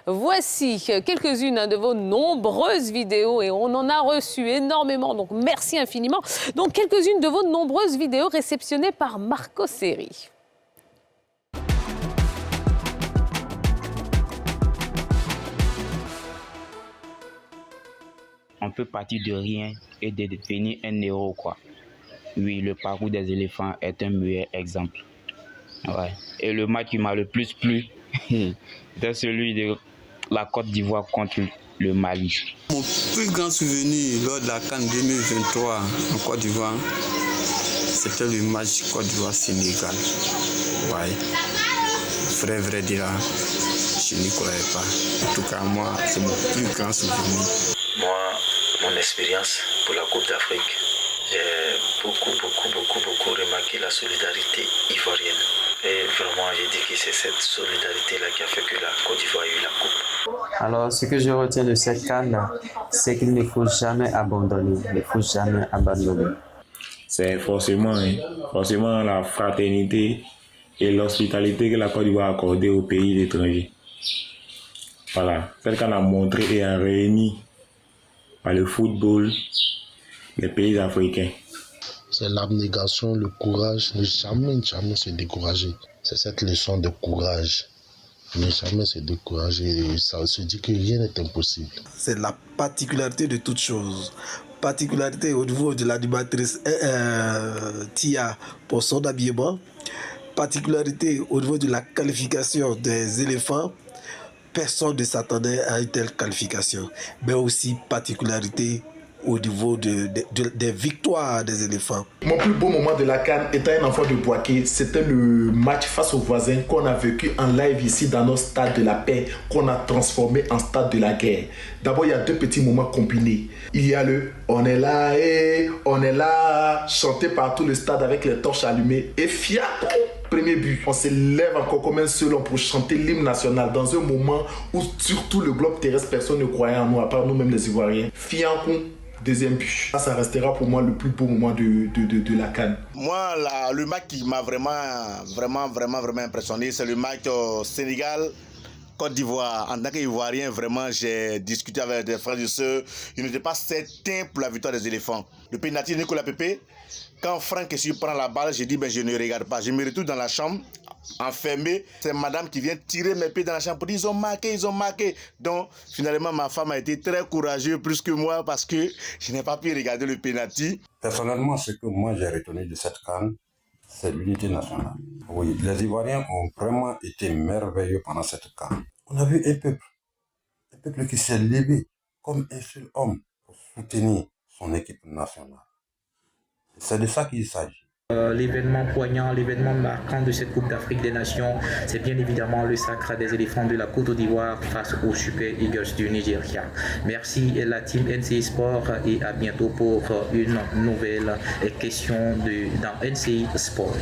Voici quelques-unes de vos nombreuses vidéos et on en a reçu énormément, donc merci infiniment. Donc quelques-unes de vos nombreuses vidéos réceptionnées par Marco Seri. On peut partir de rien et de devenir un héros, quoi. Oui, le parcours des éléphants est un meilleur exemple. Ouais. Et le match qui m'a le plus plu, c'est celui de la Côte d'Ivoire contre le Mali. Mon plus grand souvenir lors de la CAN 2023 en Côte d'Ivoire, c'était le match Côte d'Ivoire-Sénégal. Ouais. Vrai dire, je n'y croyais pas. En tout cas, moi, c'est mon plus grand souvenir. Moi, mon expérience pour la Coupe d'Afrique, j'ai beaucoup remarqué la solidarité ivoirienne. Et vraiment, j'ai dit que c'est cette solidarité-là qui a fait que la Côte d'Ivoire a eu la Coupe. Alors, ce que je retiens de cette CAN, c'est qu'il ne faut jamais abandonner. Il ne faut jamais abandonner. C'est forcément la fraternité et l'hospitalité que la Côte d'Ivoire a accordée aux pays étrangers. Voilà, celle qu'on a montré et a réuni par le football les pays africains. C'est l'abnégation, le courage, ne jamais se décourager. C'est cette leçon de courage. Ne jamais se décourager, ça se dit que rien n'est impossible. C'est la particularité de toute chose. Particularité au niveau de l'animatrice Tia pour son habillement. Particularité au niveau de la qualification des éléphants. Personne ne s'attendait à une telle qualification. Mais aussi particularité au niveau des victoires des éléphants. Mon plus beau moment de la CAN, étant un enfant de Boaké, c'était le match face aux voisins qu'on a vécu en live ici dans notre stade de la paix, qu'on a transformé en stade de la guerre. D'abord, il y a deux petits moments combinés. Il y a le « on est là et on est là » chanté par tout le stade avec les torches allumées et fiac. Premier but, on se lève encore comme un seul homme pour chanter l'hymne national dans un moment où surtout le globe terrestre, personne ne croyait en nous, à part nous-mêmes les Ivoiriens. Fiancon, deuxième but. Ça restera pour moi le plus beau moment de la CAN. Moi, le match qui m'a vraiment impressionné, c'est le match Sénégal Côte d'Ivoire. En tant qu'Ivoirien, vraiment, j'ai discuté avec des frères et sœurs. Ils n'étaient pas certains pour la victoire des éléphants. Le pénalty de Nicolas Pepe, quand Franck Essu prend la balle, j'ai dit, je ne regarde pas. Je me retrouve dans la chambre, enfermé. C'est madame qui vient tirer mes pieds dans la chambre pour dire, ils ont marqué. Donc, finalement, ma femme a été très courageuse, plus que moi, parce que je n'ai pas pu regarder le pénalty. Personnellement, ce que moi j'ai retenu de cette CAN, c'est l'unité nationale. Oui, les Ivoiriens ont vraiment été merveilleux pendant cette CAN. On a vu un peuple qui s'est levé comme un seul homme pour soutenir son équipe nationale. C'est de ça qu'il s'agit. L'événement poignant, l'événement marquant de cette Coupe d'Afrique des Nations, c'est bien évidemment le sacre des éléphants de la Côte d'Ivoire face aux Super Eagles du Nigeria. Merci la team NCI Sport et à bientôt pour une nouvelle question dans NCI Sport.